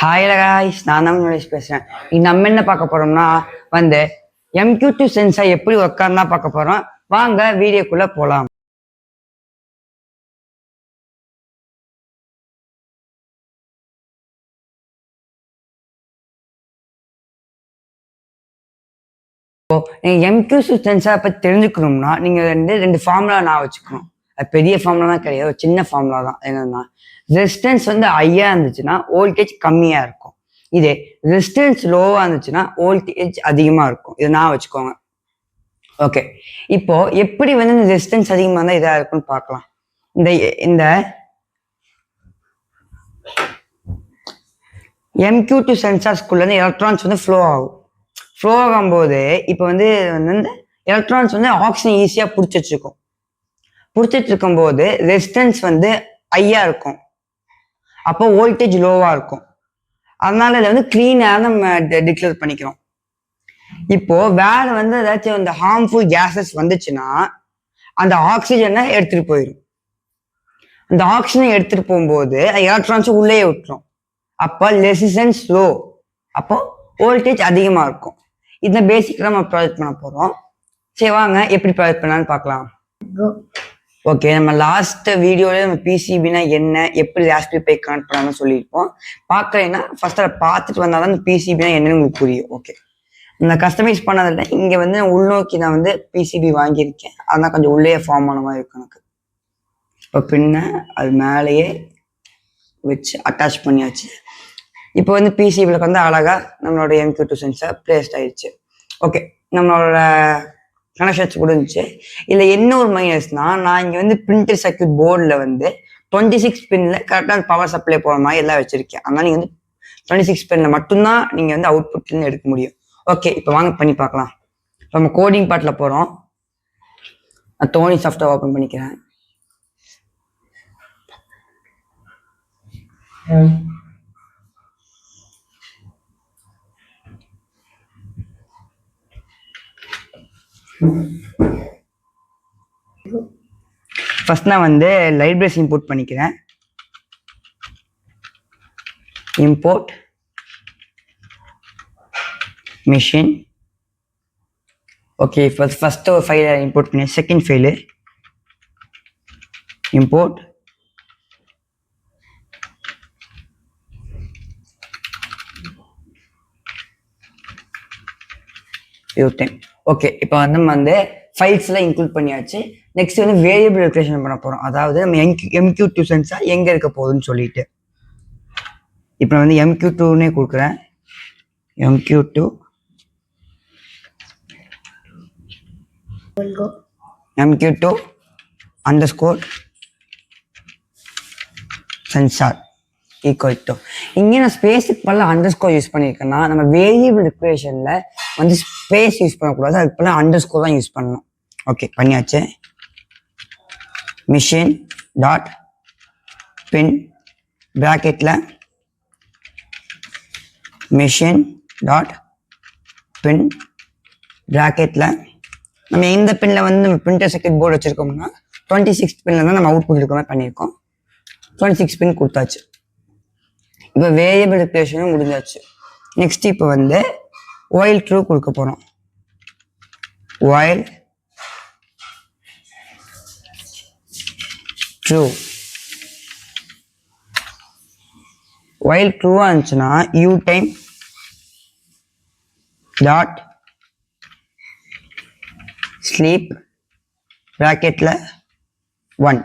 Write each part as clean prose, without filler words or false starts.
Hi guys, நான் தான் முன்னாடி பேசுறேன். நம்ம என்ன பார்க்க போறோம்னா வந்து MQ2 சென்சார் எப்படி உட்கார்ந்தா பார்க்க போறோம். வாங்க வீடியோக்குள்ள போலாம். MQ2 சென்சார் பத்தி தெரிஞ்சுக்கணும்னா நீங்க ரெண்டு ஃபார்முலா நான் வச்சுக்கணும். அது பெரிய ஃபார்முலா தான் கிடையாது, சின்ன ஃபார்முலா தான். என்னன்னா ரெசிஸ்டன்ஸ் வந்து ஹையா இருந்துச்சுன்னா வோல்டேஜ் கம்மியா இருக்கும். இதே ரெசிஸ்டன்ஸ் லோவா இருந்துச்சுன்னா வோல்டேஜ் அதிகமா இருக்கும். இதை நான் வச்சுக்கோங்க. ஓகே, இப்போ எப்படி வந்து இந்த ரெசிஸ்டன்ஸ் அதிகமா இருந்தா இதா இருக்கும்னு பார்க்கலாம். இந்த இந்த MQ2 சென்சார்ஸ்குள்ள எலக்ட்ரான்ஸ் வந்து ஃப்ளோ ஆகும். ஃப்ளோ ஆகும்போது இப்போ வந்து எலக்ட்ரான்ஸ் வந்து ஆக்சிஜன் ஈஸியா பிடிச்சிட்டு இருக்கும்போது ரெசிஸ்டன்ஸ் வந்து ஹையா இருக்கும். அப்போ வோல்டேஜ் லோவா இருக்கும். அதனால இதை வந்து கிளீனா நம்ம டிக்ளேர் பண்ணிக்கிறோம். இப்போ வேற வந்து ஏதாச்சும் இந்த ஹார்ம்ஃபுல் கேசஸ் வந்துச்சுன்னா அந்த ஆக்சிஜனை எடுத்துட்டு போயிடும். அந்த ஆக்சிஜனை எடுத்துட்டு போகும்போது எலக்ட்ரான்ஸ் உள்ளே விட்டுரும். அப்போ ரெசிஸ்டன்ஸ் லோ, அப்போ வோல்டேஜ் அதிகமா இருக்கும். இந்த பேசிக் நம்ம ப்ராஜெக்ட் பண்ண போறோம். சரி வாங்க எப்படி ப்ராஜெக்ட் பண்ணலான்னு பார்க்கலாம். ஓகே, நம்ம லாஸ்ட் வீடியோல நம்ம பிசிபினா என்ன, எப்படி ராஸ்பெரி பை கனெக்ட் பண்ணலாம்னு சொல்லியிருப்போம். பார்க்கலைன்னா ஃபர்ஸ்ட் அதை பார்த்துட்டு வந்தாதான் இந்த பிசிபினா என்னன்னு உங்களுக்கு புரியும். ஓகே, நான் கஸ்டமைஸ் பண்ணதில்லை. இங்கே வந்து உள்நோக்கி நான் வந்து பிசிபி வாங்கியிருக்கேன். அதெல்லாம் கொஞ்சம் உள்ளே ஃபார்ம் ஆன மாதிரி இருக்கும் எனக்கு. இப்போ பின்ன அது மேலேயே வச்சு அட்டாச் பண்ணியாச்சு. இப்போ வந்து பிசிபியில் வந்து அழகா நம்மளோட MQ2 சென்சார் பிளேஸ்ட் ஆயிடுச்சு. ஓகே, நம்மளோட கனெக்ஷன்ஸ் முடிஞ்சிச்சு. இதில் என்ன ஒரு மைனஸ்னா, நான் இங்கே வந்து பிரிண்டட் சர்க்யூட் போர்டில் வந்து 26 பின்ல கரெக்டாக பவர் சப்ளை போகிற மாதிரி எல்லாம் வச்சிருக்கேன். அதனால நீங்கள் வந்து 26 பின்ல மட்டும்தான் நீங்கள் வந்து அவுட்புட்லேருந்து எடுக்க முடியும். ஓகே, இப்போ வாங்க பண்ணி பார்க்கலாம். நம்ம கோடிங் பார்ட்டில் போகிறோம். நான் டோனி சாஃப்ட்வேர் ஓப்பன் பண்ணிக்கிறேன். ஃபர்ஸ்ட் நான் வந்து லைப்ரரிஸ் இம்போர்ட் பண்ணிக்கிறேன். Import machine. ஓகே, ஃபர்ஸ்ட் ஒரு ஃபைலை இம்போர்ட் பண்ணி, second file import time. Okay, இப்போ வந்து நம்ம வந்து ஃபைல்ஸ் எல்லாம் இன்க்ளூட் பண்ணியாச்சு. நெக்ஸ்ட் வந்து வேரியபிள் ரெகுலேஷன் பண்ண போறோம். அதாவது நம்ம MQ2 சென்சார் எங்க இருக்க போகுதுன்னு சொல்லிட்டு இப்போ நான் வந்து MQ2னே கொடுக்குறேன். MQ2 _ சென்சார் ஈக்குவல் டு, இங்கே நான் ஸ்பேஸுக்கு பல அண்டர்ஸ்கோர் யூஸ் பண்ணியிருக்கேன்னா நம்ம வேரியபிள் ரிக்வேஷன்ல வந்து ஸ்பேஸ் யூஸ் பண்ணக்கூடாது, அதுக்கு பல அண்டர்ஸ்கோர் தான் யூஸ் பண்ணணும். ஓகே, பண்ணியாச்சு. மிஷின் டாட் பின் பிராக்கெட்ல மிஷின் டாட் பின் பிராக்கெட்ல நம்ம எந்த பின்ல வந்து நம்ம பிரிண்டர் சர்க்யூட் போர்டு வச்சிருக்கோம்னா 26 பின்ல தான் நம்ம அவுட்புட் இருக்க மாதிரி பண்ணியிருக்கோம். 26 பின் கொடுத்தாச்சு. இப்போ வேரியபிள் ரிக்வேஷனும் முடிஞ்சாச்சு. நெக்ஸ்ட் இப்போ வந்து while ட்ரூ கொடுக்க போறோம். while ட்ரூவா இருந்துச்சுன்னா u டைம் டாட் ஸ்லீப் பிராக்கெட்ல 1.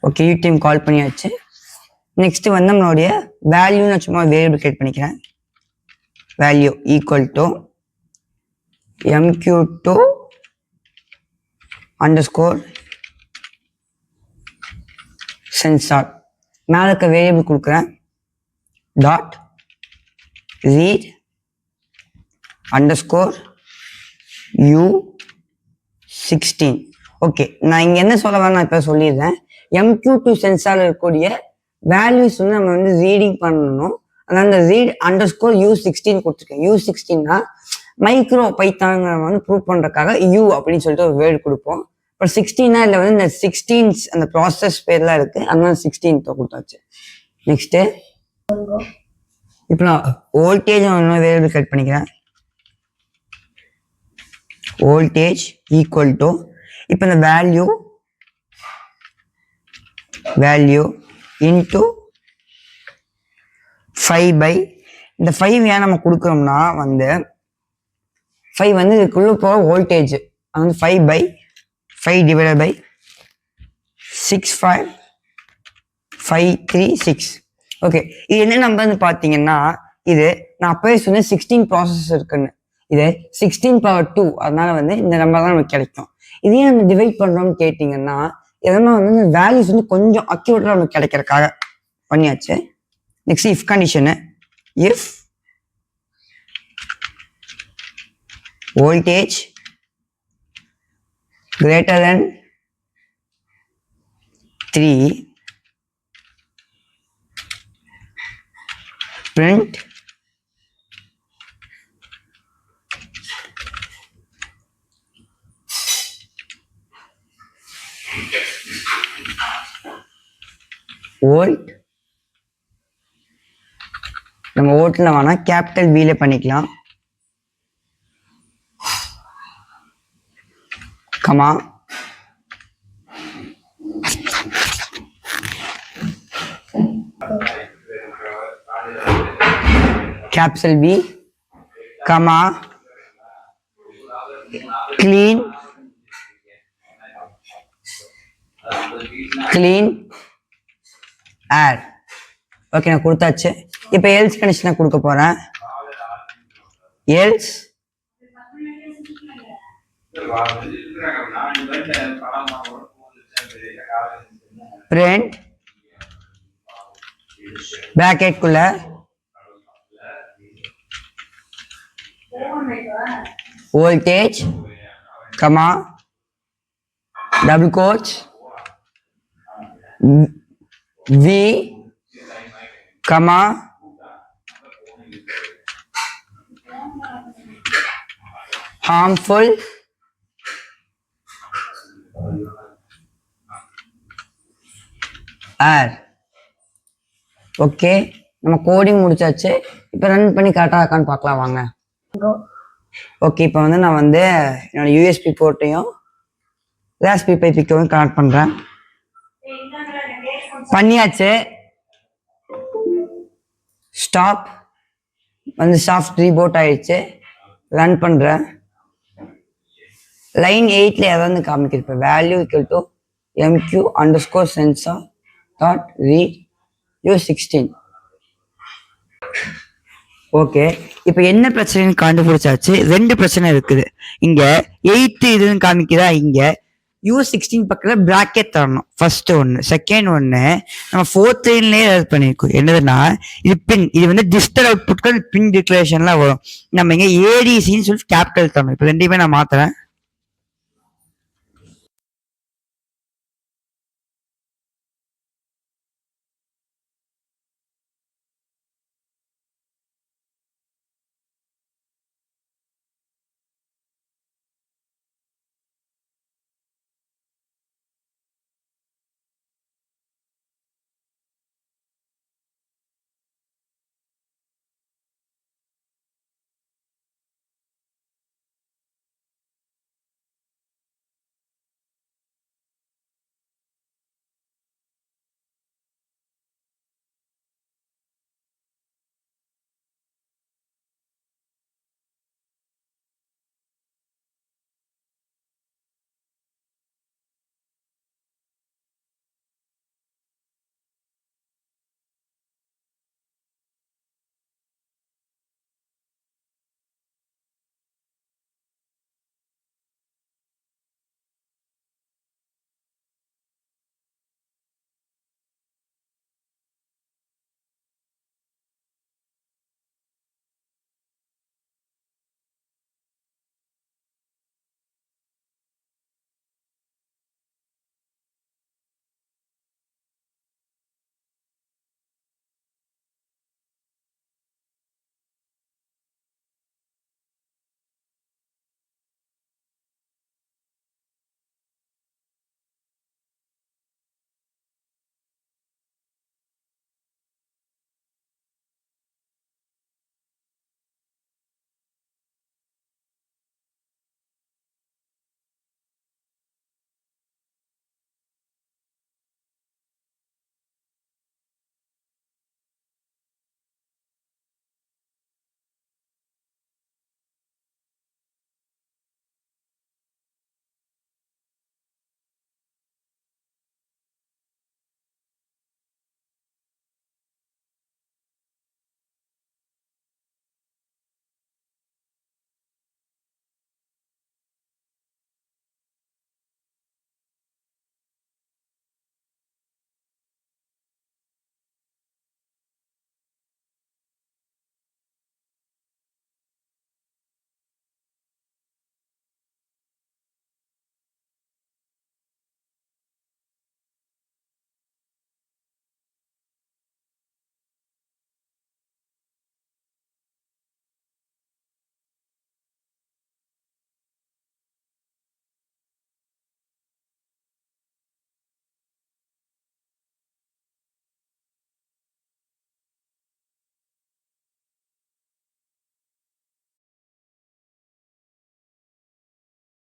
ஓகே, u டைம் கால் பண்ணியாச்சு. நெக்ஸ்ட் வந்து நம்மளுடைய வேல்யூ நான் சும்மா வேரியபிள் கிரியேட் பண்ணிக்கிறேன். Value equal to MQ2 underscore sensor. மேலே இருக்க வேரியபிள் கொடுக்குறேன். Dot read underscore U16. Okay, நான் இங்கே என்ன சொல்ல வரேன் நான் இப்போ சொல்லிடுறேன். MQ2 சென்சாரில் இருக்கக்கூடிய வேல்யூஸ் வந்து நம்ம வந்து ரீடிங் பண்ணணும். அதனால அந்த ரீட் அண்டர்ஸ்கோர் U16 கொடுத்துருக்கேன். U16னா மைக்ரோ பைத்தான்ங்கிற வந்து ப்ரூவ் பண்ணுறதுக்காக U அப்படின்னு சொல்லிட்டு ஒரு வேர்டு கொடுப்போம். இப்போ 16னா இதில் வந்து இந்த 16 அந்த ப்ராசஸ் பேர்லாம் இருக்குது, அதனால 16 கொடுத்தாச்சு. நெக்ஸ்ட்டு இப்போ நான் வோல்டேஜ் வேரியபிள் கட் பண்ணிக்கிறேன். வோல்டேஜ் ஈக்குவல் டு இப்போ இந்த வேல்யூ இன்ட்டு 5 இந்த 5 ஏன் நம்ம கொடுக்குறோம்னா வந்து 5 வந்து இதுக்குள்ள போகிற வோல்டேஜ் அது வந்து 5 டிவைடட் பை 65536. ஓகே, இது என்ன நம்பர்னு பார்த்தீங்கன்னா இது நான் அப்பவே சொன்னேன் 16 ப்ராசஸ் இருக்குன்னு. இது 16^2 அதனால வந்து இந்த நம்பர் தான் நமக்கு கிடைக்கும். இதையும் நம்ம டிவைட் பண்ணுறோம்னு கேட்டிங்கன்னா எதனா வந்து வேல்யூஸ் வந்து கொஞ்சம் அக்யூரேட்டாக நமக்கு கிடைக்கிறதுக்காக பண்ணியாச்சு. Next if condition, if voltage greater than 3 print volt. நம்ம வோல்ட்ல வேணா கேபிட்டல் வீல பண்ணிக்கலாம். Comma capital V, comma clean air. Okay, நான் கொடுத்தாச்சு. இப்போ எல்ஸ் கண்டிஷனை கொடுக்க போறேன். எல்ஸ் print bracket குள்ள voltage, comma double quotes V, comma harmful air. Okay, நம்ம கோடிங் முடிச்சாச்சு. இப்போ ரன் பண்ணி கரெக்டாக இருக்கான்னு பார்க்கலாம் வாங்க. ஓகே, இப்போ வந்து நான் வந்து என்னோட யூஎஸ்பி போர்ட்டையும் ராஸ்பெரி பை பிக்கவும் கனெக்ட் பண்ணுறேன். பண்ணியாச்சு. ஸ்டாப் வந்து சாஃப்ட் ரீபோட் ஆயிடுச்சு. ரன் பண்ணுறேன். லைன் 8ல எதாவது காமிக்கிறப்ப value equal to mq_sensor.read U16. Okay, இப்போ என்ன பிரச்சனைன்னு கண்டுபிடிச்சாச்சு. 2 பிரச்சனை இருக்குது. இங்க 8 இதுன்னு காமிக்குதா, இங்க U16 பக்கத்துல பிராக்கெட் தரணும். ஃபர்ஸ்ட் ஒன்று. செகண்ட் ஒன்று நம்ம 4th லைன்லயே ஏதாவது பண்ணியிருக்கோம். என்னதுன்னா இது பின், இது வந்து டிஜிட்டல் அவுட்புட்க்கு பின் டிக்ளரேஷன்லாம் வரும். நம்ம இங்க ஏடிசின்னு சொல்லி கேபிட்டல் தரணும். இப்போ 2மே நான் மாத்துறேன்.